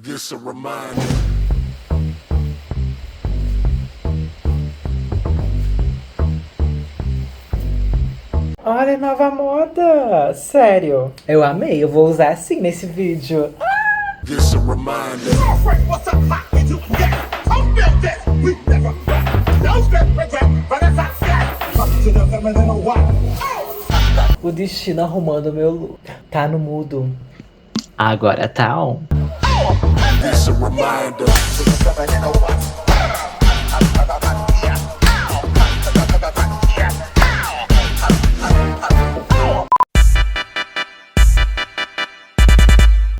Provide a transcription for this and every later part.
This a reminder. Olha, nova moda! Sério, eu amei, eu vou usar assim nesse vídeo. This a reminder. O destino arrumando meu look. Tá no mudo. Agora tá on. This a reminder.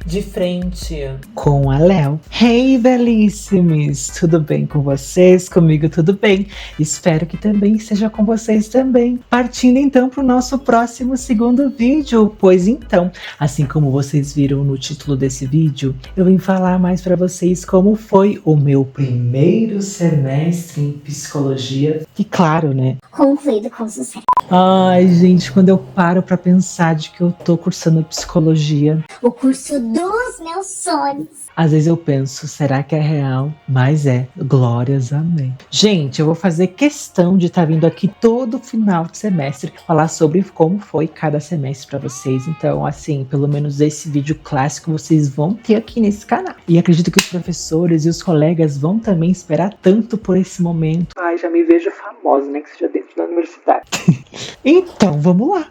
De frente com a Léo. Hey, belíssimos! Tudo bem com vocês? Comigo tudo bem. Espero que também esteja com vocês também. Partindo então para o nosso próximo segundo vídeo. Pois então, assim como vocês viram no título desse vídeo, eu vim falar mais para vocês como foi o meu primeiro semestre em psicologia. E claro, né? Concluído com sucesso. Ai, gente, quando eu paro para pensar de que eu tô cursando psicologia, O curso dos meus sonhos. às vezes eu penso, será que é real? Mas é, glórias, amém. Gente, eu vou fazer questão de estar vindo aqui todo final de semestre falar sobre como foi cada semestre para vocês. Então, assim, pelo menos esse vídeo clássico vocês vão ter aqui nesse canal. E acredito que os professores e os colegas vão também esperar tanto por esse momento. Ai, já me vejo famosa, né? Que seja dentro da universidade. Então, vamos lá.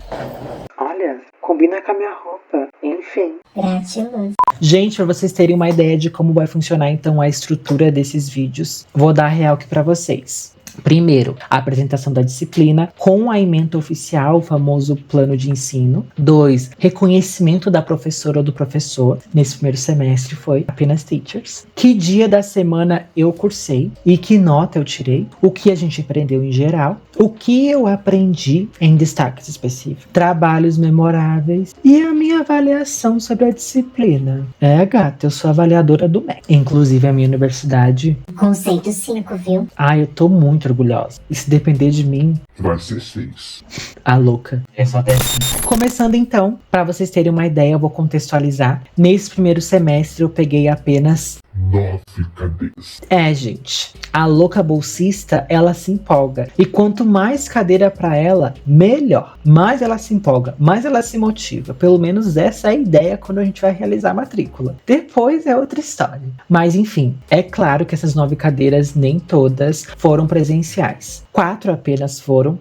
Olha, combina com a minha roupa. Enfim. Gratiluz. Gente, para vocês terem uma ideia de como vai funcionar então a estrutura desses vídeos, vou dar a real aqui para vocês. Primeiro, a apresentação da disciplina com a ementa oficial, o famoso plano de ensino. 2, reconhecimento da professora ou do professor. Nesse primeiro semestre foi apenas teachers. Que dia da semana eu cursei e que nota eu tirei. O que a gente aprendeu em geral. O que eu aprendi em destaques específicos. Trabalhos memoráveis. E a minha avaliação sobre a disciplina. É, gata, eu sou avaliadora do MEC. Inclusive a minha universidade. Conceito 5, viu? Ai, eu tô muito orgulhosa. E se depender de mim, Vai ser 6. a louca. É só 10. Começando então, para vocês terem uma ideia, eu vou contextualizar. Nesse primeiro semestre eu peguei apenas 9 cadeiras. gente, a louca bolsista, ela se empolga. E quanto mais cadeira para ela, melhor. Mais ela se empolga, mais ela se motiva. Pelo menos essa é a ideia quando a gente vai realizar a matrícula. Depois é outra história. Mas enfim, é claro que essas 9 cadeiras, nem todas foram presenciais. 4 apenas foram,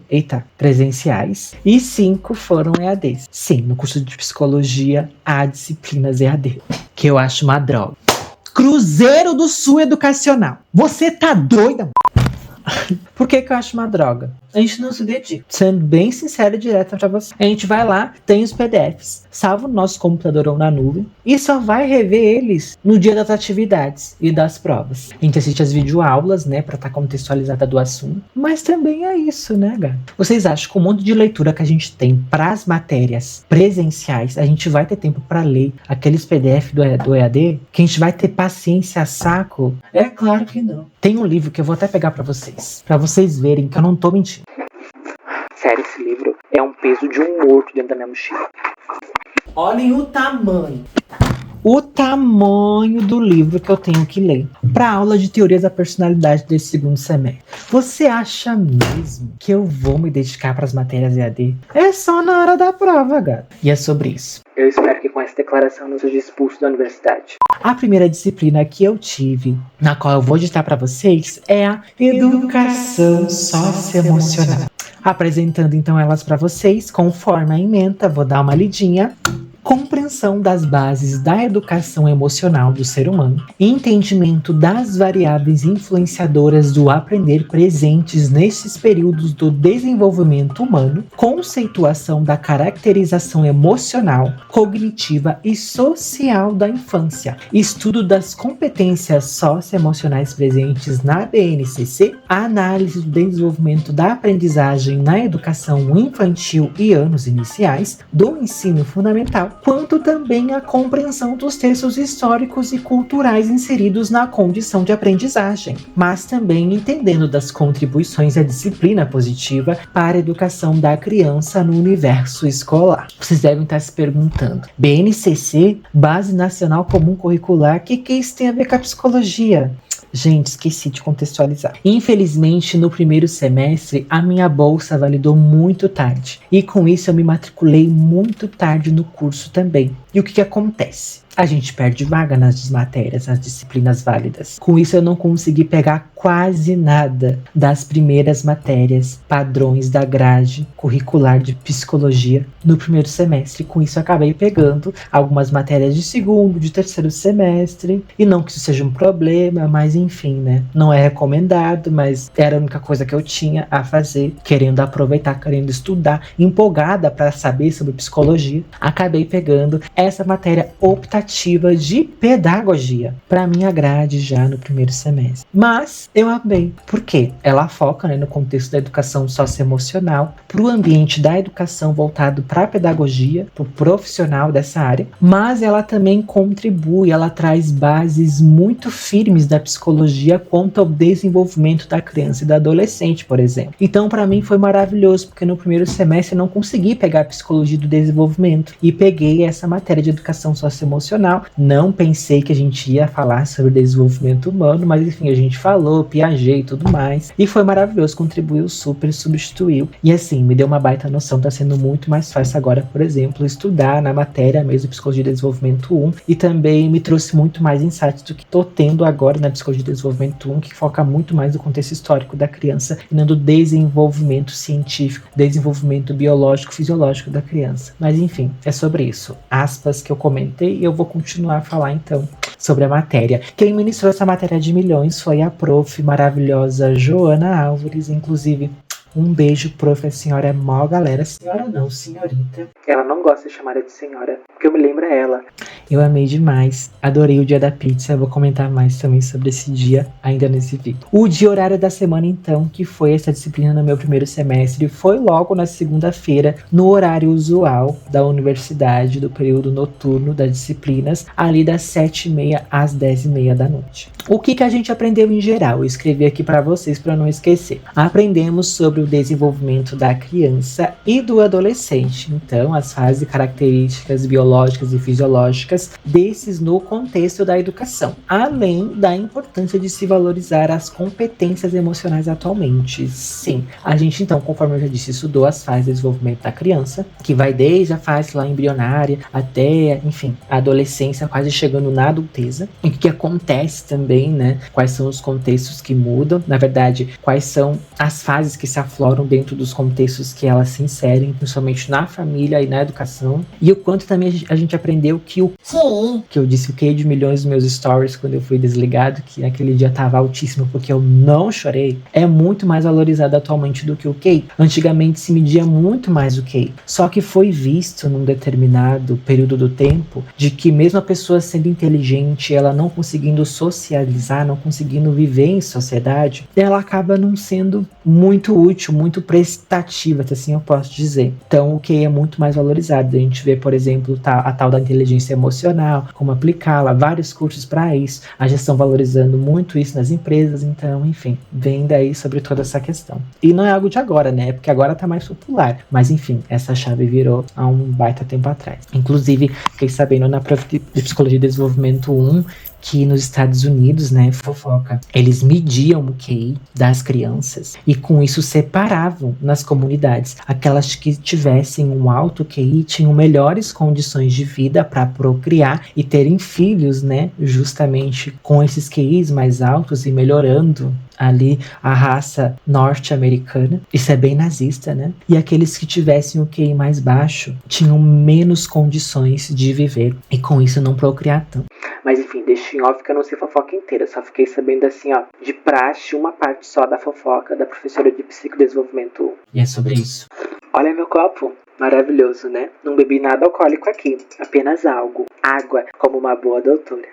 presenciais. E 5 foram EADs. Sim, no curso de psicologia há disciplinas EAD, que eu acho uma droga. Cruzeiro do Sul Educacional. Você tá doida? Por que eu acho uma droga? A gente não se dedica. Sendo bem sincero e direto pra você. A gente vai lá, tem os PDFs, salva no nosso computador ou na nuvem e só vai rever eles no dia das atividades e das provas. A gente assiste as videoaulas, né, pra estar contextualizada do assunto. Mas também é isso, né, gato? Vocês acham que com um monte de leitura que a gente tem pras matérias presenciais, a gente vai ter tempo pra ler aqueles PDF do EAD? Que a gente vai ter paciência a saco? É claro que não. Tem um livro que eu vou até pegar pra vocês verem que eu não tô mentindo. Sério, esse livro é um peso de um morto dentro da minha mochila. Olhem o tamanho. O tamanho do livro que eu tenho que ler para a aula de teorias da personalidade desse segundo semestre. Você acha mesmo que eu vou me dedicar para as matérias EAD? É só na hora da prova, gato. E é sobre isso. Eu espero que com essa declaração não seja expulso da universidade. A primeira disciplina que eu tive, na qual eu vou ditar para vocês, é a Educação Socioemocional. Apresentando então elas para vocês, conforme a ementa, vou dar uma lidinha. Compreensão das bases da educação emocional do ser humano, entendimento das variáveis influenciadoras do aprender presentes nesses períodos do desenvolvimento humano, conceituação da caracterização emocional, cognitiva e social da infância, estudo das competências socioemocionais presentes na BNCC, análise do desenvolvimento da aprendizagem na educação infantil e anos iniciais, do ensino fundamental, quanto também a compreensão dos textos históricos e culturais inseridos na condição de aprendizagem, mas também entendendo das contribuições da disciplina positiva para a educação da criança no universo escolar. Vocês devem estar se perguntando, BNCC, Base Nacional Comum Curricular, o que isso tem a ver com a psicologia? Gente, esqueci de contextualizar. Infelizmente, no primeiro semestre, a minha bolsa validou muito tarde. E com isso, eu me matriculei muito tarde no curso também. E o que acontece? A gente perde vaga nas matérias, nas disciplinas válidas. Com isso, eu não consegui pegar quase nada das primeiras matérias, padrões da grade curricular de psicologia no primeiro semestre. Com isso, eu acabei pegando algumas matérias de segundo, de terceiro semestre. E não que isso seja um problema, mas enfim, né? Não é recomendado, mas era a única coisa que eu tinha a fazer, querendo aproveitar, querendo estudar, empolgada para saber sobre psicologia. Acabei pegando essa matéria optativa de pedagogia para minha grade já no primeiro semestre. Mas eu amei. Por quê? Ela foca, né, no contexto da educação socioemocional, para o ambiente da educação voltado para a pedagogia, para o profissional dessa área, mas ela também contribui, ela traz bases muito firmes da psicologia quanto ao desenvolvimento da criança e da adolescente, por exemplo. Então, para mim foi maravilhoso, porque no primeiro semestre eu não consegui pegar a psicologia do desenvolvimento e peguei essa matéria de educação socioemocional. Não pensei que a gente ia falar sobre desenvolvimento humano, mas enfim, a gente falou, Piaget e tudo mais. E foi maravilhoso, contribuiu super, substituiu. E assim, me deu uma baita noção, tá sendo muito mais fácil agora, por exemplo, estudar na matéria mesmo Psicologia de Desenvolvimento 1. E também me trouxe muito mais insights do que tô tendo agora na Psicologia de Desenvolvimento 1, que foca muito mais no contexto histórico da criança e não do desenvolvimento científico, desenvolvimento biológico, fisiológico da criança. Mas enfim, é sobre isso. Aspas que eu comentei e eu vou continuar a falar então sobre a matéria. Quem ministrou essa matéria de milhões foi a prof maravilhosa Joana Álvares, inclusive um beijo, prof, a senhora é mó galera. Senhora não, senhorita. Ela não gosta de chamar de senhora, porque eu me lembro ela. Eu amei demais, adorei o dia da pizza, eu vou comentar mais também sobre esse dia ainda nesse vídeo. O dia horário da semana então, que foi essa disciplina no meu primeiro semestre, foi logo na segunda-feira, no horário usual da universidade, do período noturno das disciplinas, ali das 7h30 às 10h30 da noite. O que a gente aprendeu em geral? Eu escrevi aqui para vocês para não esquecer. Aprendemos sobre o desenvolvimento da criança e do adolescente. Então, as fases e características biológicas e fisiológicas desses no contexto da educação. Além da importância de se valorizar as competências emocionais atualmente. Sim, a gente então, conforme eu já disse, estudou as fases de desenvolvimento da criança, que vai desde a fase lá embrionária até, enfim, a adolescência, quase chegando na adulteza. E o que acontece também, né? Quais são os contextos que mudam. Na verdade, quais são as fases que se afloram dentro dos contextos que elas se inserem, principalmente na família e na educação. E o quanto também a gente aprendeu que que eu disse o que de milhões nos meus stories quando eu fui desligado, que aquele dia tava altíssimo porque eu não chorei, é muito mais valorizado atualmente do que o QI. Antigamente se media muito mais o QI. Só que foi visto num determinado período do tempo de que mesmo a pessoa sendo inteligente, ela não conseguindo socializar, não conseguindo viver em sociedade, ela acaba não sendo muito útil, muito prestativa, assim eu posso dizer. Então o QI é muito mais valorizado. A gente vê, por exemplo, a tal da inteligência emocional, como aplicá-la, vários cursos para isso, a gestão valorizando muito isso nas empresas. Então, enfim, vem daí sobre toda essa questão. E não é algo de agora, né? Porque agora tá mais popular. Mas enfim, essa chave virou há um baita tempo atrás. Inclusive, fiquei sabendo na Prof de Psicologia de Desenvolvimento 1 que nos Estados Unidos, né, fofoca, eles mediam o QI das crianças e com isso separavam nas comunidades. Aquelas que tivessem um alto QI tinham melhores condições de vida para procriar e terem filhos, né, justamente com esses QIs mais altos e melhorando ali a raça norte-americana. Isso é bem nazista, né? E aqueles que tivessem o QI mais baixo tinham menos condições de viver e com isso não procriar tanto. Mas enfim, deixa em off que eu não sei fofoca inteira, só fiquei sabendo assim, ó, de praxe, uma parte só da fofoca da professora de psicodesenvolvimento 1. E é sobre isso. Olha meu copo, maravilhoso, né? Não bebi nada alcoólico aqui, apenas algo, água, como uma boa doutora.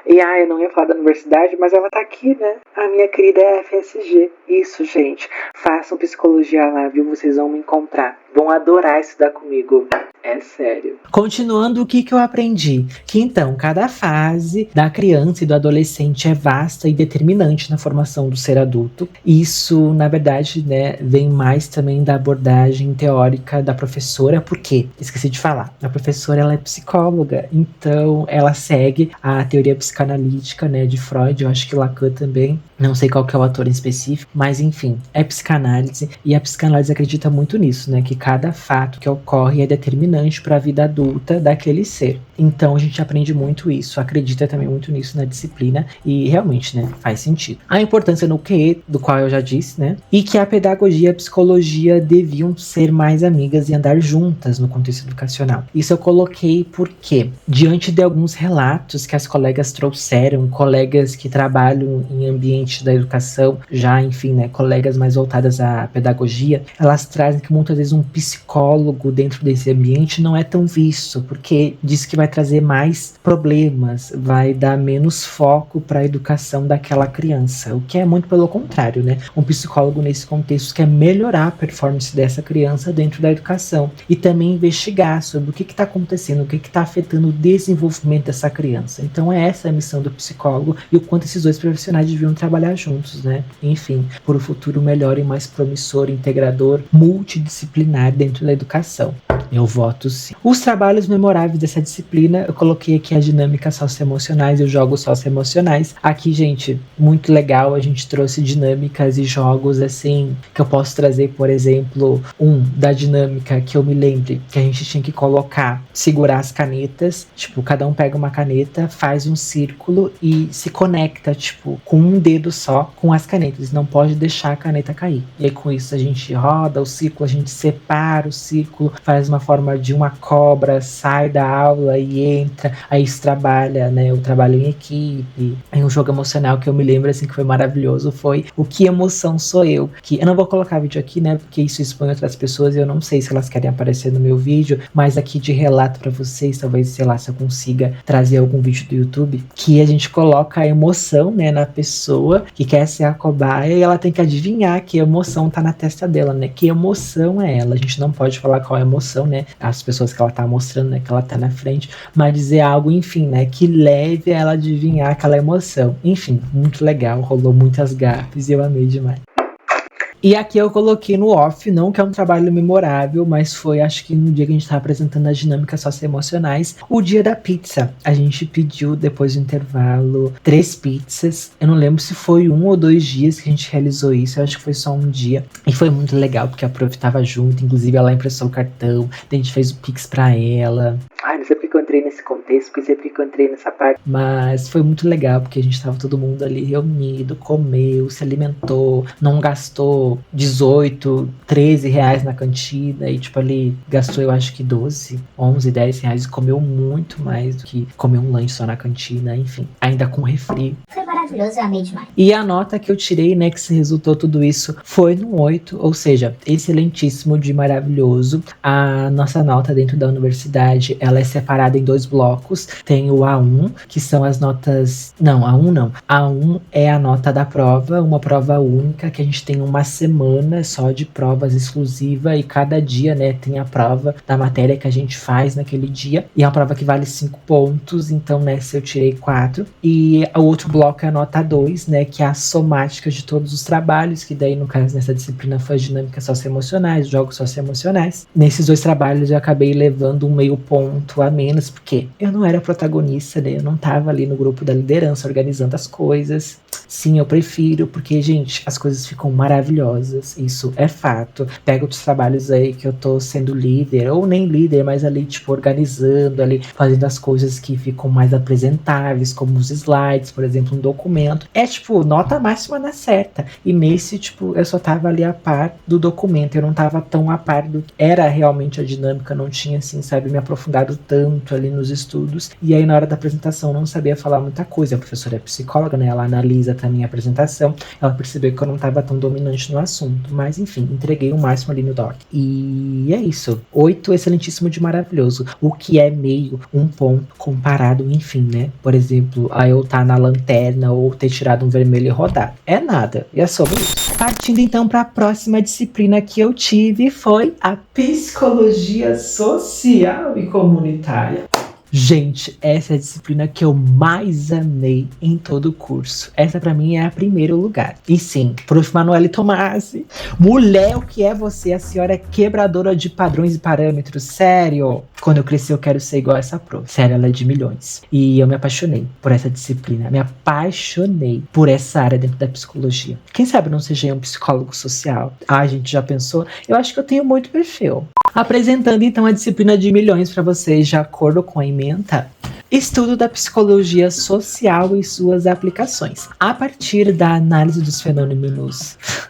E eu não ia falar da universidade, mas ela tá aqui, né? A minha querida FSG. Isso, gente. Façam psicologia lá, viu? Vocês vão me encontrar. vão adorar estudar comigo. É sério. Continuando, o que eu aprendi? Que então, cada fase da criança e do adolescente é vasta e determinante na formação do ser adulto. Isso, na verdade, né, vem mais também da abordagem teórica da professora, porque, esqueci de falar, a professora ela é psicóloga, então ela segue a teoria psicanalítica, né, de Freud, eu acho que Lacan também, não sei qual que é o autor em específico, mas enfim, é psicanálise, e a psicanálise acredita muito nisso, né, que cada fato que ocorre é determinante para a vida adulta daquele ser. Então a gente aprende muito isso, acredita também muito nisso na disciplina e realmente, né, faz sentido. A importância no QE, do qual eu já disse, né, e que a pedagogia e a psicologia deviam ser mais amigas e andar juntas no contexto educacional. Isso eu coloquei porque, diante de alguns relatos que as colegas trouxeram, colegas que trabalham em ambiente da educação, já, enfim, né, colegas mais voltadas à pedagogia, elas trazem que muitas vezes um psicólogo dentro desse ambiente não é tão visto, porque diz que vai trazer mais problemas, vai dar menos foco para a educação daquela criança, o que é muito pelo contrário, né? Um psicólogo nesse contexto quer melhorar a performance dessa criança dentro da educação e também investigar sobre o que está acontecendo, o que está afetando o desenvolvimento dessa criança. Então é essa a missão do psicólogo e o quanto esses dois profissionais deviam trabalhar juntos, né? Enfim, por um futuro melhor e mais promissor, integrador, multidisciplinar dentro da educação. Eu voto sim. Os trabalhos memoráveis dessa disciplina, eu coloquei aqui as dinâmicas socioemocionais e os jogos socioemocionais. Aqui, gente, muito legal, a gente trouxe dinâmicas e jogos, assim, que eu posso trazer, por exemplo, da dinâmica que eu me lembre, que a gente tinha que colocar, segurar as canetas, tipo, cada um pega uma caneta, faz um círculo e se conecta, tipo, com um dedo só com as canetas, não pode deixar a caneta cair. E aí, com isso, a gente roda o círculo, a gente separa o círculo, faz uma forma de uma cobra, sai da aula e entra, aí se trabalha, né, o trabalho em equipe. Aí um jogo emocional que eu me lembro, assim, que foi maravilhoso, foi o Que Emoção Sou Eu, que eu não vou colocar vídeo aqui, né, porque isso expõe outras pessoas e eu não sei se elas querem aparecer no meu vídeo, mas aqui de relato pra vocês, talvez, sei lá, se eu consiga trazer algum vídeo do YouTube, que a gente coloca a emoção, né, na pessoa que quer ser a cobaia e ela tem que adivinhar que emoção tá na testa dela, né, que emoção é ela. A gente não pode falar qual é a emoção, né, as pessoas que ela tá mostrando, né, que ela tá na frente, mas dizer algo, enfim, né, que leve ela a adivinhar aquela emoção. Enfim, muito legal, rolou muitas gafes e eu amei demais. E aqui eu coloquei no off, não que é um trabalho memorável, mas foi, acho que no dia que a gente estava apresentando as dinâmicas socioemocionais, o dia da pizza. A gente pediu, depois do intervalo, 3 pizzas. Eu não lembro se foi 1 ou 2 dias que a gente realizou isso, eu acho que foi só um dia. E foi muito legal, porque a prof tava junto, inclusive ela impressou o cartão, a gente fez o Pix pra ela. Ai, não sei porque eu entrei nesse contexto, porque sempre que eu entrei nessa parte. Mas foi muito legal, porque a gente tava todo mundo ali reunido, comeu, se alimentou, não gastou 18, 13 reais na cantina e tipo ali gastou eu acho que 12, 11, 10 reais e comeu muito mais do que comer um lanche só na cantina, enfim, ainda com refri. Foi maravilhoso, eu amei demais. E a nota que eu tirei, né, que se resultou tudo isso foi no 8, ou seja, excelentíssimo de maravilhoso. A nossa nota dentro da universidade, ela é separada em 2 blocos, tem o A1, que são as notas, não, A1 não, A1 é a nota da prova, uma prova única, que a gente tem uma semana só de provas exclusiva e cada dia, né, tem a prova da matéria que a gente faz naquele dia e é uma prova que vale 5 pontos, então nessa eu tirei 4 e o outro bloco é a nota 2, né, que é a somática de todos os trabalhos, que daí no caso nessa disciplina foi as dinâmicas socioemocionais, jogos socioemocionais. Nesses 2 trabalhos eu acabei levando um meio ponto a menos, porque eu não era protagonista, né, eu não tava ali no grupo da liderança organizando as coisas. Sim, eu prefiro, porque, gente, as coisas ficam maravilhosas, isso é fato. Pega outros trabalhos aí que eu tô sendo líder, ou nem líder, mas ali, tipo, organizando, ali, fazendo as coisas que ficam mais apresentáveis, como os slides, por exemplo, um documento. É, tipo, nota máxima na certa. E nesse, tipo, eu só tava ali a par do documento, eu não tava tão a par do que era realmente a dinâmica, não tinha, assim, sabe, me aprofundado tanto ali nos estudos estudos, e aí na hora da apresentação eu não sabia falar muita coisa. A professora é psicóloga, né? Ela analisa também a apresentação, ela percebeu que eu não estava tão dominante no assunto, mas enfim, entreguei o máximo ali no doc. E é isso. 8 excelentíssimo de maravilhoso, o que é meio um ponto comparado, enfim, né? Por exemplo, a eu estar na lanterna ou ter tirado um vermelho e rodar. É nada, e é sobre isso. Partindo então para a próxima disciplina que eu tive, foi a Psicologia Social e Comunitária. Gente, essa é a disciplina que eu mais amei em todo o curso. Essa pra mim é a primeiro lugar. E sim, Prof. Manuele Tomasi. Mulher, o que é você? A senhora é quebradora de padrões e parâmetros. Sério. Quando eu crescer eu quero ser igual a essa prof. Sério, ela é de milhões. E eu me apaixonei por essa disciplina. Me apaixonei por essa área dentro da psicologia. Quem sabe eu não seja um psicólogo social? Ah, a gente já pensou? Eu acho que eu tenho muito perfil. Apresentando então a disciplina de milhões para vocês, de acordo com a ementa. Estudo da psicologia social e suas aplicações, a partir da análise dos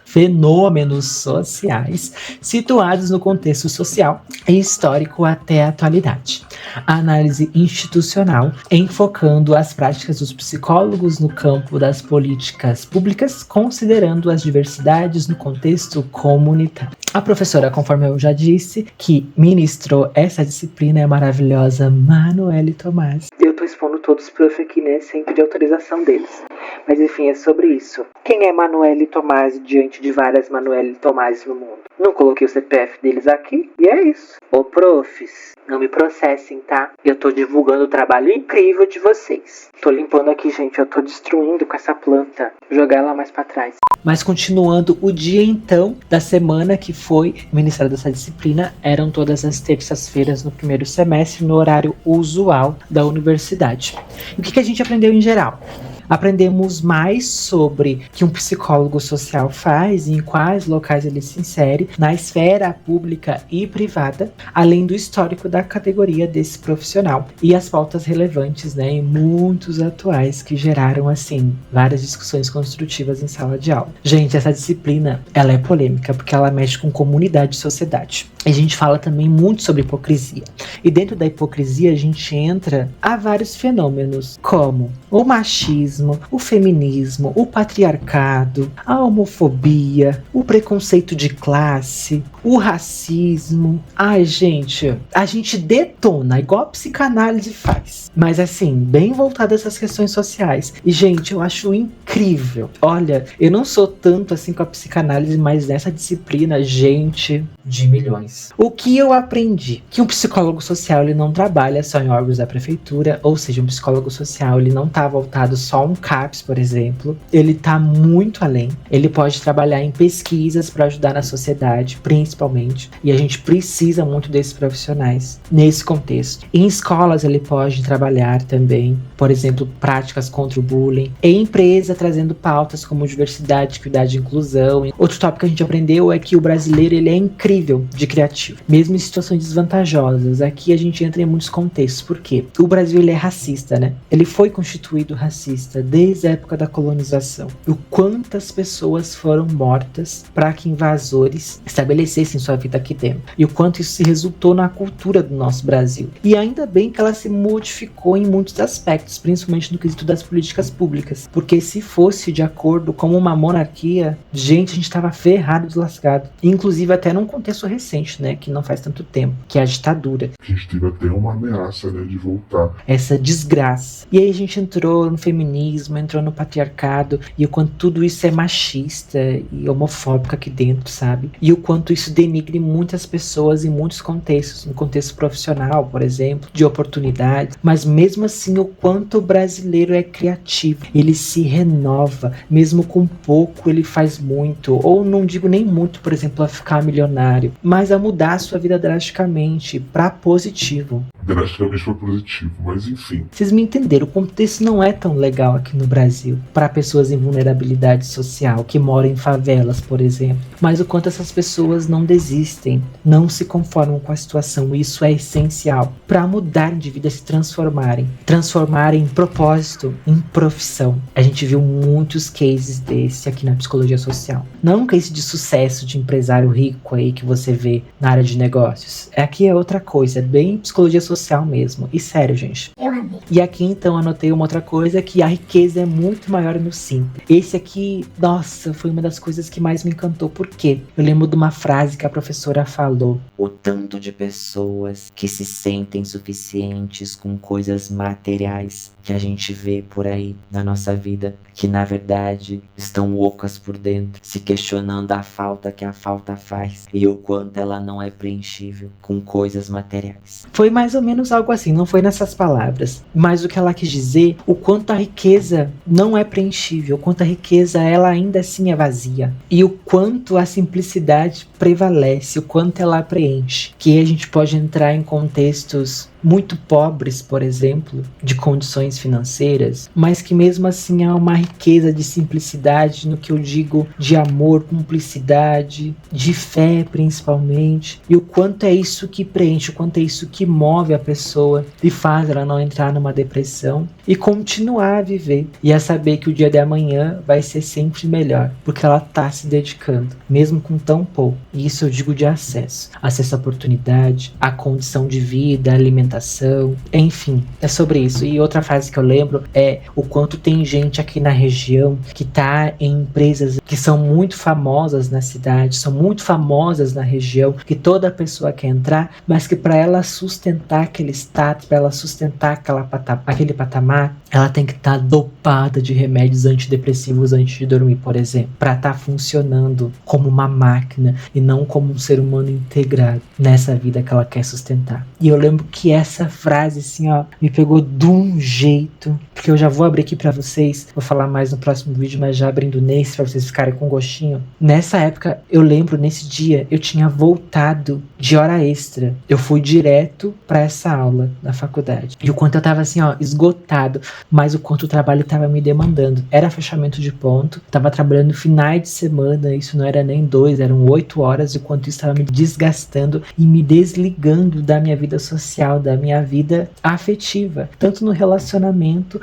fenômenos sociais situados no contexto social e histórico até a atualidade. A análise institucional, enfocando as práticas dos psicólogos no campo das políticas públicas, considerando as diversidades no contexto comunitário. A professora, conforme eu já disse, que ministrou essa disciplina é a maravilhosa Manuele Tomasi. Eu tô expondo todos os prof aqui, né, sem pedir autorização deles. Mas enfim, é sobre isso. Quem é Manuele Tomasi diante de várias Manuele Tomasi no mundo? Não coloquei o CPF deles aqui, e é isso. Ô profs, não me processem, tá? Eu tô divulgando o trabalho incrível de vocês. Tô limpando aqui, gente, eu tô destruindo com essa planta. Vou jogar ela mais pra trás. Mas continuando, o dia então da semana que foi ministrada dessa disciplina eram todas as terças-feiras no primeiro semestre, no horário usual da universidade. E o que a gente aprendeu em geral? Aprendemos mais sobre o que um psicólogo social faz e em quais locais ele se insere na esfera pública e privada, além do histórico da categoria desse profissional e as pautas relevantes, né, e muitos atuais que geraram, assim, várias discussões construtivas em sala de aula. Gente, essa disciplina, ela é polêmica porque ela mexe com comunidade e sociedade. A gente fala também muito sobre hipocrisia. E dentro da hipocrisia a gente entra a vários fenômenos, como o machismo, o feminismo, o patriarcado, a homofobia, o preconceito de classe, o racismo. Ai, gente, a gente detona, igual a psicanálise faz. Mas assim, bem voltado a essas questões sociais. E, gente, eu acho incrível. Olha, eu não sou tanto assim com a psicanálise, mas nessa disciplina, gente, de milhões. O que eu aprendi? Que um psicólogo social, ele não trabalha só em órgãos da prefeitura, ou seja, um psicólogo social, ele não tá voltado só a um CAPS, por exemplo. Ele tá muito além. Ele pode trabalhar em pesquisas para ajudar na sociedade, principalmente. E a gente precisa muito desses profissionais nesse contexto. Em escolas, ele pode trabalhar também, por exemplo, práticas contra o bullying. Em empresa, trazendo pautas como diversidade, equidade e inclusão. Outro tópico que a gente aprendeu é que o brasileiro, ele é incrível de criativo, mesmo em situações desvantajosas. Aqui a gente entra em muitos contextos. Por quê? O Brasil, ele é racista, né? Ele foi constituído racista desde a época da colonização. O quantas pessoas foram mortas para que invasores estabelecessem sua vida aqui dentro. E o quanto isso se resultou na cultura do nosso Brasil. E ainda bem que ela se modificou em muitos aspectos, principalmente no quesito das políticas públicas. Porque se fosse de acordo com uma monarquia, gente, a gente estava ferrado, deslascado. Inclusive até num contexto recente, né, que não faz tanto tempo, que é a ditadura. A gente teve até uma ameaça, né, de voltar. Essa desgraça. E aí a gente entrou no feminismo, entrou no patriarcado, e o quanto tudo isso é machista e homofóbico aqui dentro, sabe? E o quanto isso denigre muitas pessoas em muitos contextos, no contexto profissional, por exemplo, de oportunidades, mas mesmo assim o quanto o brasileiro é criativo, ele se renova, mesmo com pouco ele faz muito, ou não digo nem muito, por exemplo, a ficar milionário, mas a mudar a sua vida drasticamente para positivo. Drasticamente foi positivo, mas enfim. Vocês me entenderam, o contexto não é tão legal aqui no Brasil para pessoas em vulnerabilidade social, que moram em favelas, por exemplo. Mas o quanto essas pessoas não desistem, não se conformam com a situação, e isso é essencial para mudar de vida, se transformarem em propósito, em profissão. A gente viu muitos cases desse aqui na psicologia social. Não um case de sucesso de empresário rico aí que você vê na área de negócios. Aqui é outra coisa, é bem psicologia social social mesmo. E sério, gente. Eu amei. E aqui então anotei uma outra coisa, que a riqueza é muito maior no simples. Esse aqui, nossa, foi uma das coisas que mais me encantou. Por quê? Eu lembro de uma frase que a professora falou: o tanto de pessoas que se sentem suficientes com coisas materiais que a gente vê por aí na nossa vida, que na verdade estão ocas por dentro, se questionando a falta que a falta faz e o quanto ela não é preenchível com coisas materiais. Foi mais ou menos algo assim, não foi nessas palavras, mas o que ela quis dizer, o quanto a riqueza não é preenchível, o quanto a riqueza ela ainda assim é vazia, e o quanto a simplicidade prevalece, o quanto ela preenche, que a gente pode entrar em contextos muito pobres, por exemplo, de condições financeiras, mas que mesmo assim há uma riqueza de simplicidade no que eu digo de amor, cumplicidade, de fé principalmente, e o quanto é isso que preenche, o quanto é isso que move a pessoa e faz ela não entrar numa depressão e continuar a viver, e a saber que o dia de amanhã vai ser sempre melhor, porque ela está se dedicando, mesmo com tão pouco. E isso eu digo de acesso à oportunidade, à condição de vida, alimentação, enfim, é sobre isso. E outra frase que eu lembro é o quanto tem gente aqui na região que tá em empresas que são muito famosas na cidade, são muito famosas na região, que toda pessoa quer entrar, mas que para ela sustentar aquele status, para ela sustentar aquele patamar, ela tem que estar dopada de remédios antidepressivos antes de dormir, por exemplo, para estar funcionando como uma máquina e não como um ser humano integrado nessa vida que ela quer sustentar. E eu lembro que essa frase, assim, ó, me pegou de um jeito, porque eu já vou abrir aqui pra vocês, vou falar mais no próximo vídeo, mas já abrindo nesse, pra vocês ficarem com gostinho. Nessa época, eu lembro, nesse dia, eu tinha voltado de hora extra. Eu fui direto pra essa aula na faculdade. E o quanto eu tava, assim, ó, esgotado, mas o quanto o trabalho tava me demandando. Era fechamento de ponto, tava trabalhando finais de semana, isso não era nem 2, eram 8 horas, e o quanto isso tava me desgastando e me desligando da minha vida social, da minha vida afetiva, tanto no relacionamento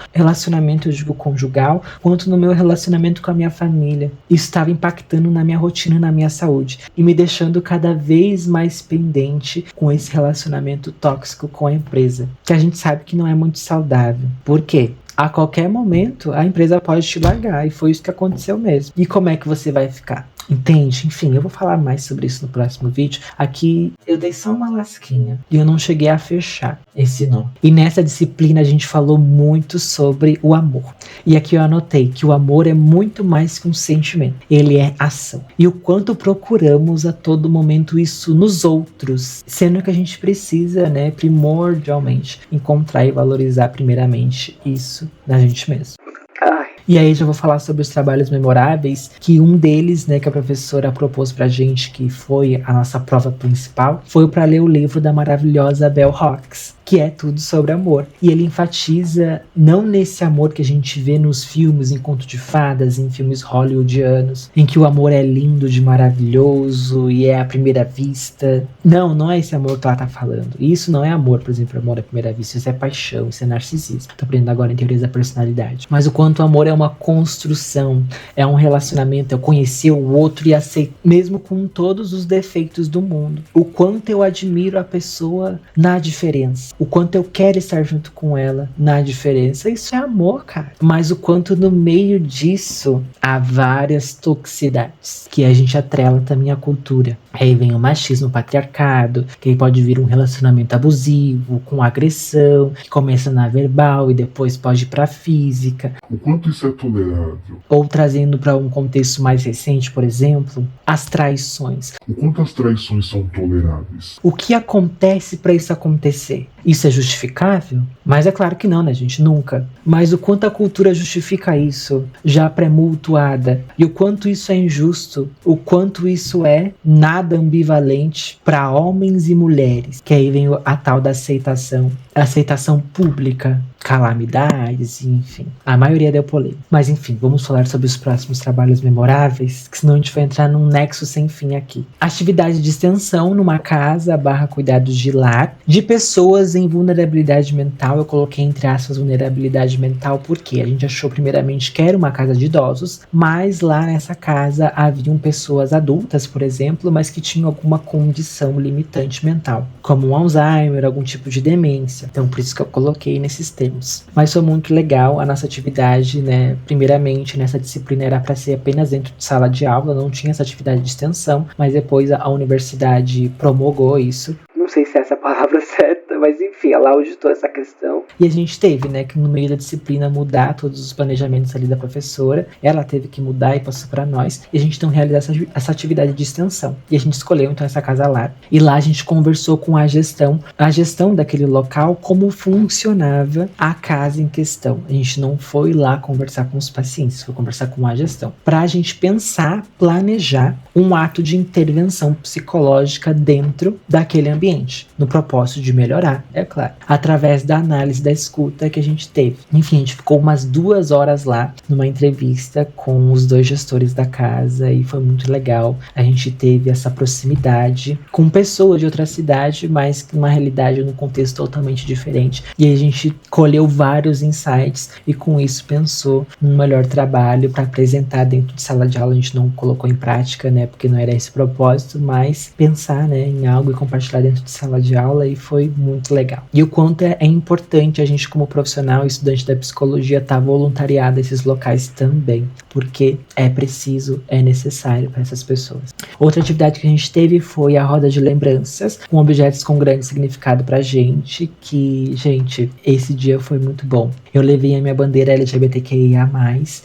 eu digo conjugal, quanto no meu relacionamento com a minha família. Isso estava impactando na minha rotina, na minha saúde, e me deixando cada vez mais pendente com esse relacionamento tóxico com a empresa, que a gente sabe que não é muito saudável. Por quê? A qualquer momento a empresa pode te largar, e foi isso que aconteceu mesmo. E como é que você vai ficar? Entende? Enfim, eu vou falar mais sobre isso no próximo vídeo. Aqui eu dei só uma lasquinha e eu não cheguei a fechar esse nó. E nessa disciplina a gente falou muito sobre o amor. E aqui eu anotei que o amor é muito mais que um sentimento. Ele é ação. E o quanto procuramos a todo momento isso nos outros, sendo que a gente precisa, né, primordialmente, encontrar e valorizar primeiramente isso na gente mesmo. E aí já vou falar sobre os trabalhos memoráveis, que um deles, né, que a professora propôs pra gente, que foi a nossa prova principal, foi para ler o livro da maravilhosa Bell Hooks, que é tudo sobre amor. E ele enfatiza não nesse amor que a gente vê nos filmes, em Conto de Fadas, em filmes hollywoodianos, em que o amor é lindo, de maravilhoso e é à primeira vista. Não, não é esse amor que ela tá falando. Isso não é amor, por exemplo, amor à primeira vista. Isso é paixão, isso é narcisismo. Tô aprendendo agora em teorias da personalidade. Mas o quanto o amor é uma construção, é um relacionamento, é conhecer o outro e aceitar, mesmo com todos os defeitos do mundo. O quanto eu admiro a pessoa na diferença. O quanto eu quero estar junto com ela na diferença. Isso é amor, cara. Mas o quanto no meio disso há várias toxicidades que a gente atrela também à cultura. Aí vem o machismo, o patriarcado, que aí pode vir um relacionamento abusivo, com agressão, que começa na verbal e depois pode ir pra física. O quanto isso é tolerável? Ou trazendo para um contexto mais recente, por exemplo, as traições. O quanto as traições são toleráveis? O que acontece para isso acontecer? Isso é justificável? Mas é claro que não, né, gente? Nunca. Mas o quanto a cultura justifica isso, já pré-multuada, e o quanto isso é injusto, o quanto isso é nada ambivalente para homens e mulheres. Que aí vem a tal da aceitação pública, calamidades, enfim. A maioria deu polêmica. polêmico. Mas enfim, vamos falar sobre os próximos trabalhos memoráveis, que senão a gente vai entrar num nexo sem fim aqui. Atividade de extensão numa casa / cuidados de lar de pessoas em vulnerabilidade mental. Eu coloquei entre aspas vulnerabilidade mental porque a gente achou primeiramente que era uma casa de idosos, mas lá nessa casa haviam pessoas adultas, por exemplo, mas que tinham alguma condição limitante mental, como um Alzheimer, algum tipo de demência. Então por isso que eu coloquei nesses termos. Mas foi muito legal a nossa atividade, né? Primeiramente, nessa disciplina era para ser apenas dentro de sala de aula, não tinha essa atividade de extensão, mas depois a universidade promulgou isso. Não sei se é essa a palavra certa, mas enfim, ela auditou essa questão. E a gente teve, né, que no meio da disciplina mudar todos os planejamentos ali da professora. Ela teve que mudar e passou para nós. E a gente então realizar essa atividade de extensão. E a gente escolheu então essa casa lá. E lá a gente conversou com a gestão daquele local, como funcionava a casa em questão. A gente não foi lá conversar com os pacientes, foi conversar com a gestão. Para a gente pensar, planejar um ato de intervenção psicológica dentro daquele ambiente, no propósito de melhorar, é claro, através da análise da escuta que a gente teve. Enfim, a gente ficou umas 2 horas lá numa entrevista com os 2 gestores da casa e foi muito legal. A gente teve essa proximidade com pessoas de outra cidade, mas numa realidade, num contexto totalmente diferente. E aí a gente colheu vários insights e com isso pensou num melhor trabalho para apresentar dentro de sala de aula. A gente não colocou em prática, né, porque não era esse o propósito, mas pensar, né, em algo e compartilhar dentro de sala de aula, e foi muito legal. E o quanto é importante a gente, como profissional e estudante da psicologia, estar voluntariado a esses locais também, porque é preciso, é necessário para essas pessoas. Outra atividade que a gente teve foi a roda de lembranças, com objetos com grande significado pra gente, que, gente, esse dia foi muito bom. Eu levei a minha bandeira LGBTQIA+,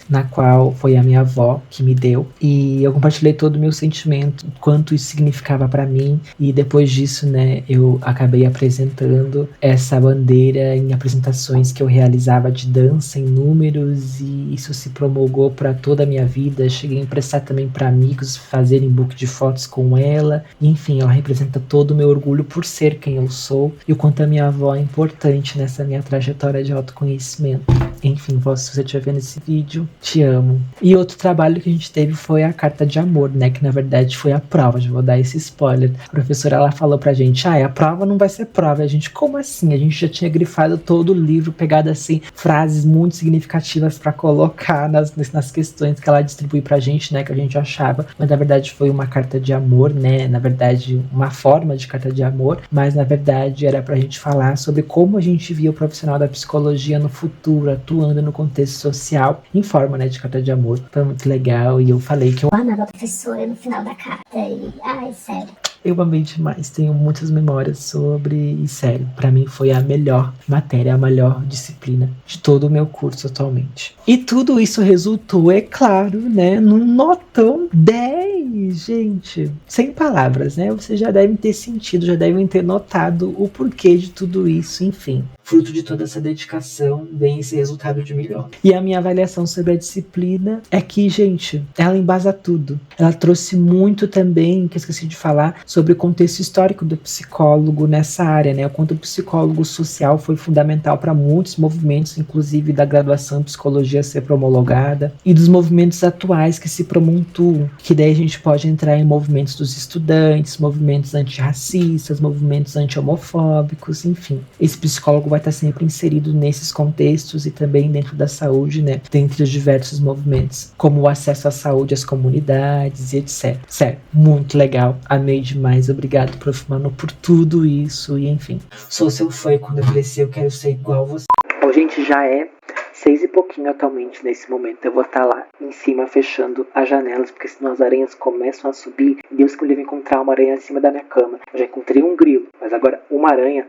na qual foi a minha avó que me deu, e eu compartilhei todo o meu sentimento, quanto isso significava pra mim, e depois disso, né, eu acabei apresentando essa bandeira em apresentações que eu realizava de dança em números, e isso se promulgou pra toda a minha vida. Cheguei a emprestar também pra amigos fazerem book de fotos com ela. Enfim, ela representa todo o meu orgulho por ser quem eu sou e o quanto a minha avó é importante nessa minha trajetória de autoconhecimento. Enfim, vó, se você estiver vendo esse vídeo, te amo. E outro trabalho que a gente teve foi a carta de amor, né? Que na verdade foi a prova. Já vou dar esse spoiler. A professora, ela falou pra gente: a prova não vai ser prova. E a gente, como assim? A gente já tinha grifado todo o livro, pegado assim frases muito significativas pra colocar nas questões que ela distribui pra gente, né? Que a gente achava. Mas na verdade foi uma carta de amor, né? Na verdade, uma forma de carta de amor. Mas na verdade era pra gente falar sobre como a gente via o profissional da psicologia no futuro, atuando no contexto social, em forma, né, de carta de amor. Foi muito legal e eu falei que eu amava a professora no final da carta e, ai, sério. Eu amei demais, tenho muitas memórias sobre, e sério, pra mim foi a melhor matéria, a melhor disciplina de todo o meu curso atualmente. E tudo isso resultou, é claro, né, num notão 10, gente. Sem palavras, né, vocês já devem ter sentido, já devem ter notado o porquê de tudo isso, enfim. Fruto de toda essa dedicação, vem esse resultado de melhor. E a minha avaliação sobre a disciplina é que, gente, ela embasa tudo. Ela trouxe muito também, que eu esqueci de falar, sobre o contexto histórico do psicólogo nessa área, né? O quanto o psicólogo social foi fundamental para muitos movimentos, inclusive da graduação em psicologia ser promulgada, e dos movimentos atuais que se promontuam, que daí a gente pode entrar em movimentos dos estudantes, movimentos antirracistas, movimentos anti-homofóbicos, enfim. Esse psicólogo vai estar sempre inserido nesses contextos e também dentro da saúde, né? Dentre os diversos movimentos, como o acesso à saúde às comunidades e etc. Sério, muito legal. Amei demais. Obrigado, Prof. Manu, por tudo isso e enfim. Sou seu fã e quando eu crescer eu quero ser igual a você. Bom, gente, já é 6 e pouquinho atualmente nesse momento. Eu vou estar lá em cima fechando as janelas, porque senão as aranhas começam a subir. Deus que me livre encontrar uma aranha em cima da minha cama. Eu já encontrei um grilo, mas agora uma aranha,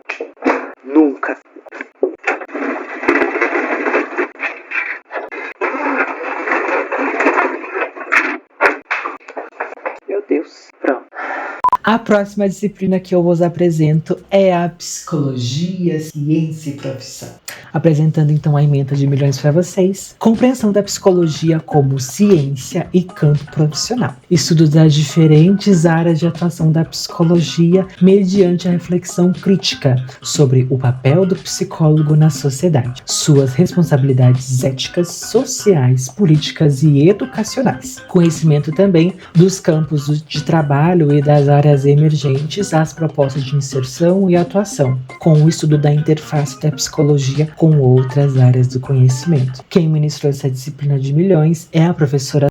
nunca. Meu Deus, pronto. A próxima disciplina que eu vos apresento é a psicologia, ciência e profissão. apresentando então a ementa de milhões para vocês. Compreensão da psicologia como ciência e campo profissional. Estudo das diferentes áreas de atuação da psicologia mediante a reflexão crítica sobre o papel do psicólogo na sociedade, suas responsabilidades éticas, sociais, políticas e educacionais. Conhecimento também dos campos de trabalho e das áreas emergentes, as propostas de inserção e atuação, com o estudo da interface da psicologia com outras áreas do conhecimento. Quem ministrou essa disciplina de milhões é a professora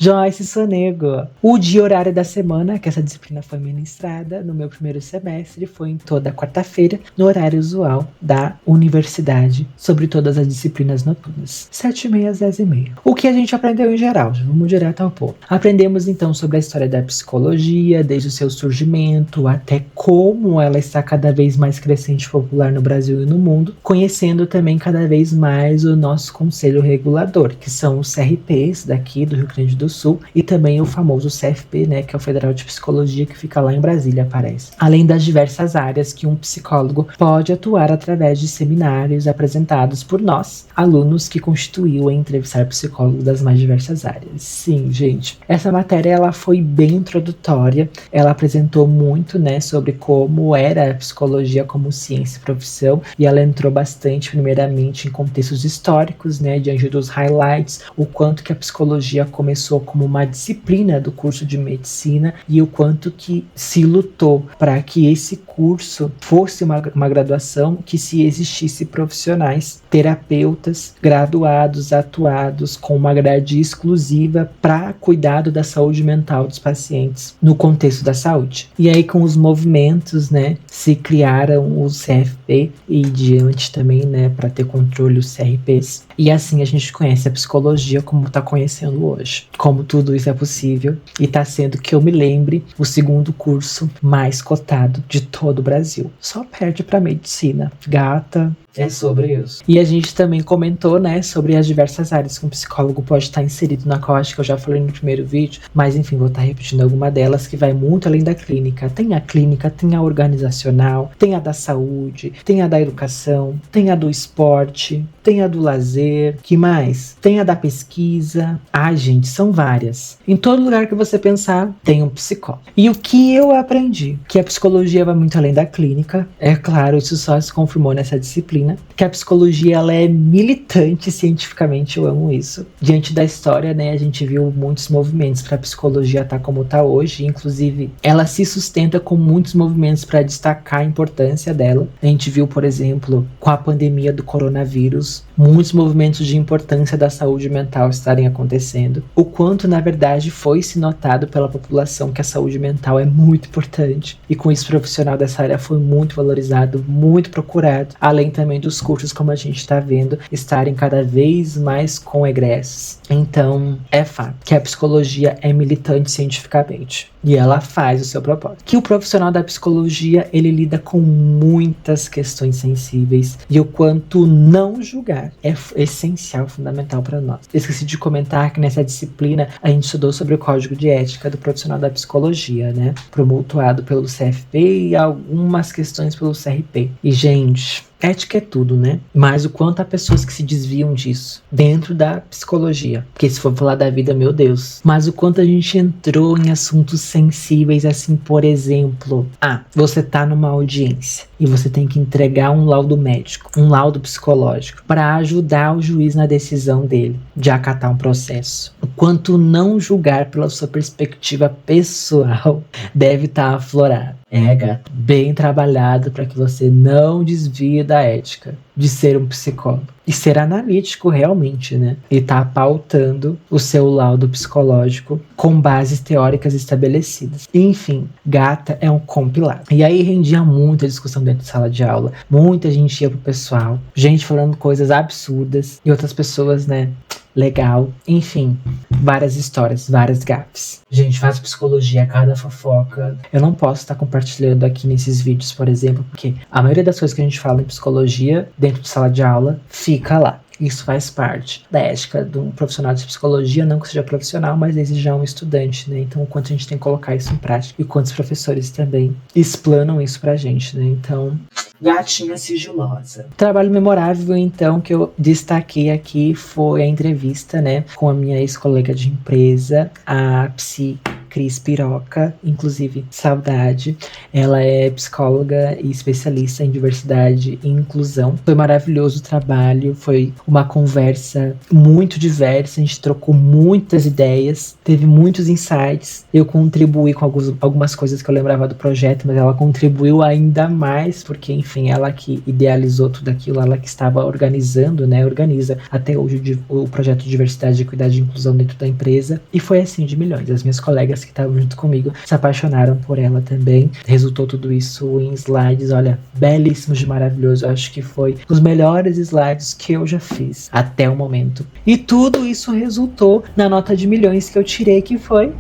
Joyce Sonego. O dia horário da semana que essa disciplina foi ministrada no meu primeiro semestre foi em toda quarta-feira, no horário usual da universidade, sobre todas as disciplinas noturnas, 7h30 às 10h30. O que a gente aprendeu em geral? Vamos direto ao ponto. Aprendemos então sobre a história da psicologia, desde o seu surgimento até como ela está cada vez mais crescente e popular no Brasil e no mundo, conhecendo também cada vez mais o nosso conselho regulador, que são os CRPs daqui do Rio Grande do Sul, e também o famoso CFP, né, que é o Federal de Psicologia, que fica lá em Brasília, parece. Além das diversas áreas que um psicólogo pode atuar através de seminários apresentados por nós, alunos que constituiu em entrevistar psicólogos das mais diversas áreas. Sim, gente, essa matéria ela foi bem introdutória, ela apresentou muito, né, sobre como era a psicologia como ciência e profissão, e ela entrou bastante, primeiramente, em contextos históricos, né, diante dos highlights, o quanto que a psicologia começou como uma disciplina do curso de medicina e o quanto que se lutou para que esse curso fosse uma graduação que se existisse profissionais, terapeutas, graduados, atuados com uma grade exclusiva para cuidado da saúde mental dos pacientes no contexto da saúde. E aí com os movimentos, né, se criaram os CFP e diante também, né, para ter controle os CRPs. E assim a gente conhece a psicologia como está conhecendo hoje. Como tudo isso é possível e está sendo, que eu me lembre, o segundo curso mais cotado de todo o Brasil. Só perde para medicina. Gata, é sobre isso. E a gente também comentou, né, sobre as diversas áreas que um psicólogo pode estar inserido, na qual acho que eu já falei no primeiro vídeo, mas enfim, vou estar repetindo alguma delas, que vai muito além da clínica. Tem a clínica, tem a organizacional, tem a da saúde, tem a da educação, tem a do esporte, tem a do lazer, que mais? Tem a da pesquisa. Ai, gente, são várias. Em todo lugar que você pensar, tem um psicólogo. E o que eu aprendi? Que a psicologia vai muito além da clínica. É claro, isso só se confirmou nessa disciplina. Que a psicologia ela é militante cientificamente, eu amo isso. Diante da história, né, a gente viu muitos movimentos para a psicologia estar como está hoje, inclusive ela se sustenta com muitos movimentos para destacar a importância dela. A gente viu, por exemplo, com a pandemia do coronavírus, muitos movimentos de importância da saúde mental estarem acontecendo. O quanto, na verdade, foi se notado pela população que a saúde mental é muito importante. E com isso, o profissional dessa área foi muito valorizado, muito procurado, além também dos cursos, como a gente está vendo, estarem cada vez mais com egressos. Então, é fato que a psicologia é militante cientificamente. E ela faz o seu propósito. Que o profissional da psicologia, ele lida com muitas questões sensíveis. E o quanto não julgar é essencial, fundamental para nós. Esqueci de comentar que nessa disciplina a gente estudou sobre o código de ética do profissional da psicologia, né? Promultuado pelo CFP e algumas questões pelo CRP. E, gente, ética é tudo, né? Mas o quanto há pessoas que se desviam disso dentro da psicologia. Porque se for falar da vida, meu Deus. Mas o quanto a gente entrou em assuntos sensíveis, assim, por exemplo. Você tá numa audiência e você tem que entregar um laudo médico, um laudo psicológico, para ajudar o juiz na decisão dele de acatar um processo. O quanto não julgar pela sua perspectiva pessoal deve estar aflorado. É, gato, bem trabalhado para que você não desvie da ética de ser um psicólogo. E ser analítico realmente, né? E tá pautando o seu laudo psicológico com bases teóricas estabelecidas. Enfim, gata, é um compilado. E aí rendia muita discussão dentro de sala de aula. Muita gente ia pro pessoal. Gente falando coisas absurdas. E outras pessoas, né? Legal, enfim, várias histórias, várias gafes. Gente, faz psicologia, cada fofoca. Eu não posso estar compartilhando aqui nesses vídeos, por exemplo, porque a maioria das coisas que a gente fala em psicologia, dentro de sala de aula, fica lá. Isso faz parte da ética de um profissional de psicologia, não que seja profissional, mas desde já um estudante, né? Então, o quanto a gente tem que colocar isso em prática e quantos professores também explanam isso pra gente, né? Então, gatinha sigilosa. Trabalho memorável, então, que eu destaquei aqui foi a entrevista, né, com a minha ex-colega de empresa, a Psi Cris Piroca, inclusive, saudade. Ela é psicóloga e especialista em diversidade e inclusão. Foi maravilhoso o trabalho, foi uma conversa muito diversa, a gente trocou muitas ideias, teve muitos insights. Eu contribuí com algumas coisas que eu lembrava do projeto, mas ela contribuiu ainda mais, porque, enfim, ela que idealizou tudo aquilo, ela que estava organizando, né, organiza até hoje o projeto de diversidade, equidade e inclusão dentro da empresa. E foi assim, de milhões. As minhas colegas que estavam junto comigo se apaixonaram por ela também. Resultou tudo isso em slides, olha, belíssimos de maravilhoso. Eu acho que foi os melhores slides que eu já fiz até o momento. E tudo isso resultou na nota de milhões que eu tirei, que foi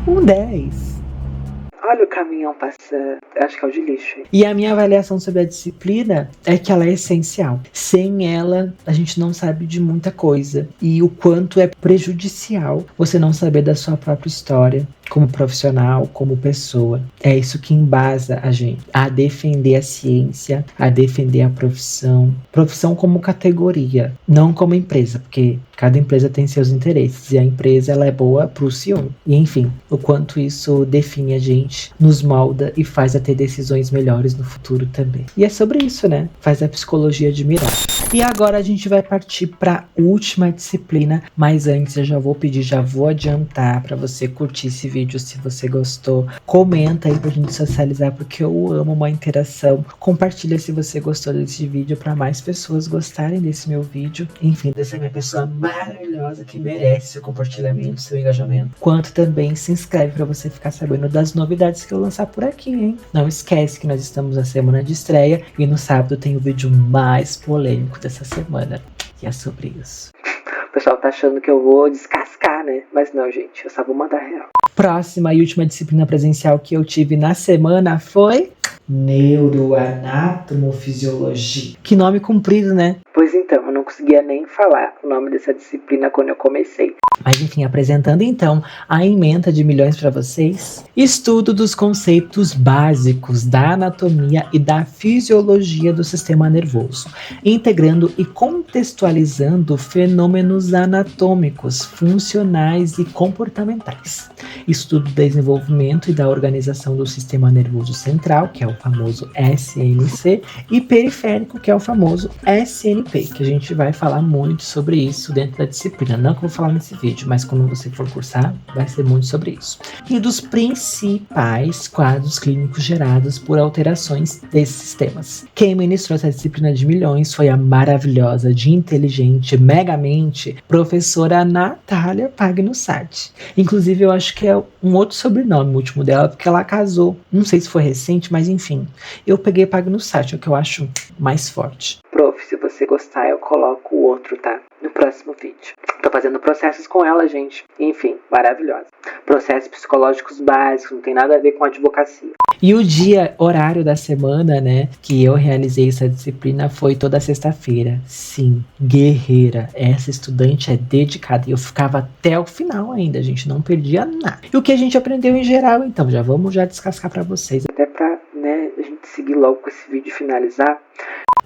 um 10. Olha o caminhão passando. Acho que é o de lixo. E a minha avaliação sobre a disciplina é que ela é essencial. Sem ela, a gente não sabe de muita coisa. E o quanto é prejudicial você não saber da sua própria história, como profissional, como pessoa. É isso que embasa a gente a defender a ciência, a defender a profissão. Profissão como categoria, não como empresa, porque cada empresa tem seus interesses e a empresa ela é boa pro CEO. E enfim, o quanto isso define a gente, nos molda e faz a ter decisões melhores no futuro também. E é sobre isso, né? Faz a psicologia admirar. E agora a gente vai partir para a última disciplina, mas antes eu já vou adiantar para você curtir esse vídeo se você gostou. Comenta aí pra gente socializar, porque eu amo uma interação. Compartilha se você gostou desse vídeo para mais pessoas gostarem desse meu vídeo. Enfim, dessa minha pessoa maravilhosa que merece seu compartilhamento, seu engajamento. Quanto também se inscreve para você ficar sabendo das novidades que eu lançar por aqui, hein? Não esquece que nós estamos na semana de estreia e no sábado tem o vídeo mais polêmico dessa semana. E é sobre isso. O pessoal tá achando que eu vou descascar, né? Mas não, gente, eu só vou mandar real. Próxima e última disciplina presencial que eu tive na semana foi Neuroanatomofisiologia. Que nome comprido, né? Pois então, eu não conseguia nem falar o nome dessa disciplina quando eu comecei. Mas enfim, apresentando então a ementa de milhões para vocês. Estudo dos conceitos básicos da anatomia e da fisiologia do sistema nervoso, integrando e contextualizando fenômenos anatômicos, funcionais e comportamentais. Estudo do desenvolvimento e da organização do sistema nervoso central, que é o famoso SNC, e periférico, que é o famoso SNP, que a gente vai falar muito sobre isso dentro da disciplina. Não que eu vou falar nesse vídeo, mas quando você for cursar, vai ser muito sobre isso. E dos principais quadros clínicos gerados por alterações desses sistemas. Quem ministrou essa disciplina de milhões foi a maravilhosa, de inteligente, megamente, professora Natália Pagnussati. Inclusive, eu acho que é um outro sobrenome o último dela, porque ela casou. Não sei se foi recente, mas enfim. Eu peguei Pagnussati, é o que eu acho mais forte. Prof, se você gostar, eu coloco o outro, tá? No próximo vídeo. Tô fazendo processos com ela, gente. Enfim, maravilhosa. Processos psicológicos básicos, não tem nada a ver com advocacia. E o horário da semana, né, que eu realizei essa disciplina foi toda sexta-feira. Sim, guerreira. Essa estudante é dedicada. E eu ficava até o final ainda, gente. Não perdia nada. E o que a gente aprendeu em geral, então? Já vamos descascar pra vocês. Até pra, né, a gente seguir logo com esse vídeo e finalizar.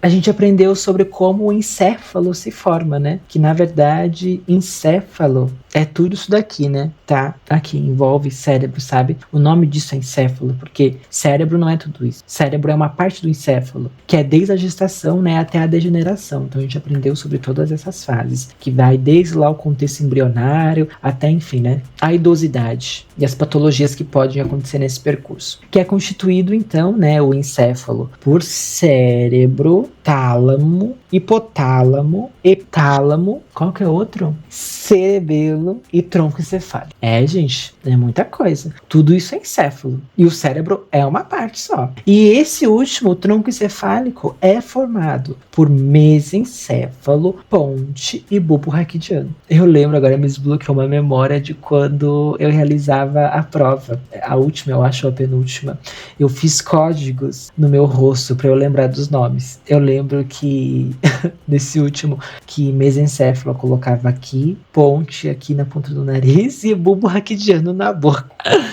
A gente aprendeu sobre como o encéfalo se forma, né? Que na verdade, encéfalo é tudo isso daqui, né? Tá? Aqui envolve cérebro, sabe? O nome disso é encéfalo, porque cérebro não é tudo isso. Cérebro é uma parte do encéfalo, que é desde a gestação, né, até a degeneração. Então a gente aprendeu sobre todas essas fases, que vai desde lá o contexto embrionário até, enfim, né, a idosidade e as patologias que podem acontecer nesse percurso. Que é constituído, então, né, o encéfalo por cérebro, tálamo, hipotálamo, epitálamo, qual que é outro? Cerebelo e tronco encefálico. É, gente, é muita coisa. Tudo isso é encéfalo. E o cérebro é uma parte só. E esse último, o tronco encefálico, é formado por mesencéfalo, ponte e bulbo raquidiano. Eu lembro, agora me desbloqueou uma memória de quando eu realizava a prova. A última, eu acho, a penúltima. Eu fiz códigos no meu rosto para eu lembrar dos nomes. Eu lembro que nesse último, que mesencéfalo eu colocava aqui, ponte aqui na ponta do nariz e bulbo raquidiano na boca.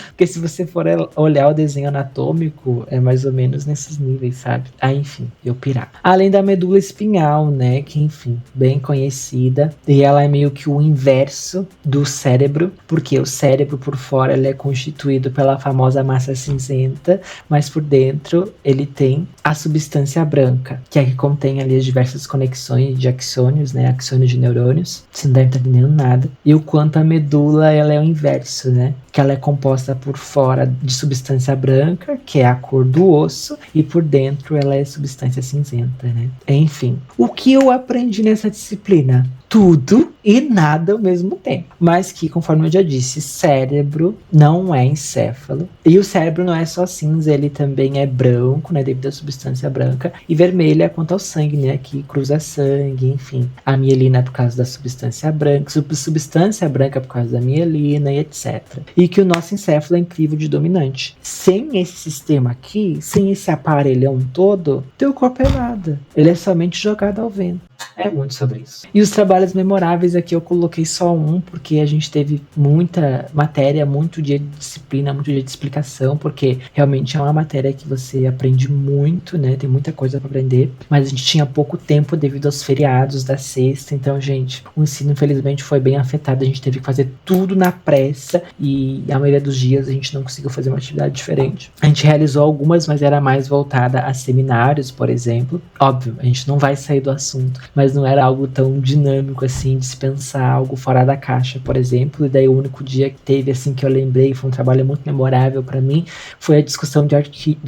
Porque se você for olhar o desenho anatômico, é mais ou menos nesses níveis, sabe? Enfim, eu pirar. Além da medula espinhal, né? Que, enfim, bem conhecida. E ela é meio que o inverso do cérebro, porque o cérebro por fora ele é constituído pela famosa massa cinzenta, mas por dentro ele tem a substância branca, que é que contém ali as diversas conexões de axônios, né? Axônios de neurônios. Você não deve estar entendendo nada. E o quanto a medula ela é o inverso, né? Que ela é composta por fora de substância branca, que é a cor do osso, e por dentro ela é substância cinzenta, né? Enfim, o que eu aprendi nessa disciplina? Tudo e nada ao mesmo tempo. Mas que, conforme eu já disse, cérebro não é encéfalo. E o cérebro não é só cinza, ele também é branco, né? Devido à substância branca. E vermelha quanto ao sangue, né? Que cruza sangue, enfim. A mielina por causa da substância branca. Substância branca por causa da mielina e etc. E que o nosso encéfalo é incrível de dominante. Sem esse sistema aqui, sem esse aparelhão todo, teu corpo é nada. Ele é somente jogado ao vento. É muito sobre isso. E os trabalhos memoráveis aqui eu coloquei só um, porque a gente teve muita matéria, muito dia de disciplina, muito dia de explicação, porque realmente é uma matéria que você aprende muito, né? Tem muita coisa para aprender, mas a gente tinha pouco tempo devido aos feriados da sexta, então, gente, o ensino infelizmente foi bem afetado, a gente teve que fazer tudo na pressa e a maioria dos dias a gente não conseguiu fazer uma atividade diferente. A gente realizou algumas, mas era mais voltada a seminários, por exemplo. Óbvio, a gente não vai sair do assunto, mas não era algo tão dinâmico assim, de se pensar algo fora da caixa, por exemplo. E daí o único dia que teve, assim, que eu lembrei, foi um trabalho muito memorável para mim, foi a discussão de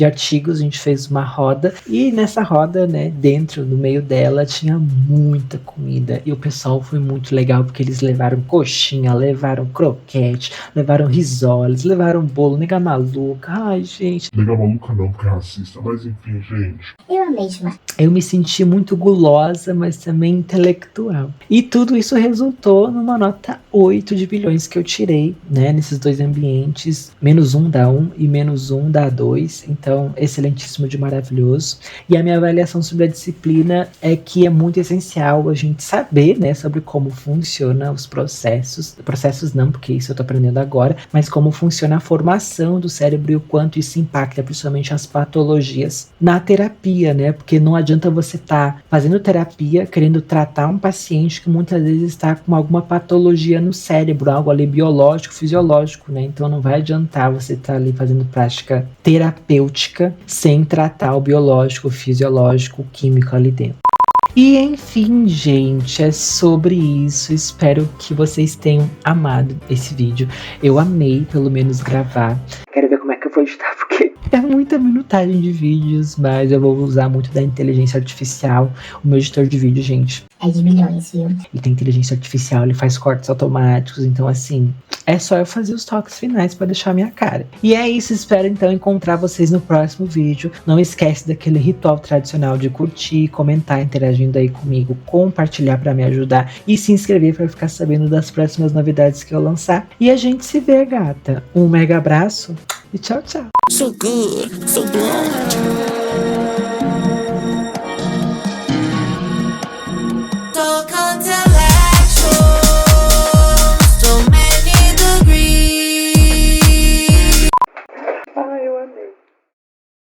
artigos. A gente fez uma roda, e nessa roda, né, dentro, no meio dela, tinha muita comida, e o pessoal foi muito legal, porque eles levaram coxinha, levaram croquete, levaram risoles, levaram bolo, nega maluca. Ai, gente. Nega maluca não, porque é racista, mas enfim, gente. Eu amei demais. Eu me senti muito gulosa, mas também intelectual. E tudo isso resultou numa nota 8 de bilhões que eu tirei, né, nesses dois ambientes. -1 dá 1 e -1 dá 2. Então, excelentíssimo de maravilhoso. E a minha avaliação sobre a disciplina é que é muito essencial a gente saber, né, sobre como funcionam os processos. Processos não, porque isso eu tô aprendendo agora, mas como funciona a formação do cérebro e o quanto isso impacta principalmente as patologias na terapia, né? Porque não adianta você estar fazendo terapia, querendo tratar um paciente que muitas vezes está com alguma patologia no cérebro, algo ali biológico, fisiológico, né? Então não vai adiantar você estar ali fazendo prática terapêutica sem tratar o biológico, o fisiológico, o químico ali dentro. E enfim, gente, é sobre isso. Espero que vocês tenham amado esse vídeo. Eu amei, pelo menos, gravar. Quero ver como é que eu vou editar, porque é muita minutagem de vídeos, mas eu vou usar muito da inteligência artificial. O meu editor de vídeo, gente, É de milhões, viu? ele tem inteligência artificial, ele faz cortes automáticos, então assim, é só eu fazer os toques finais pra deixar a minha cara. E é isso, espero então encontrar vocês no próximo vídeo. Não esquece daquele ritual tradicional de curtir, comentar, interagindo aí comigo, compartilhar pra me ajudar e se inscrever pra ficar sabendo das próximas novidades que eu lançar. E a gente se vê, gata. Um mega abraço e tchau, tchau. So good, so blonde.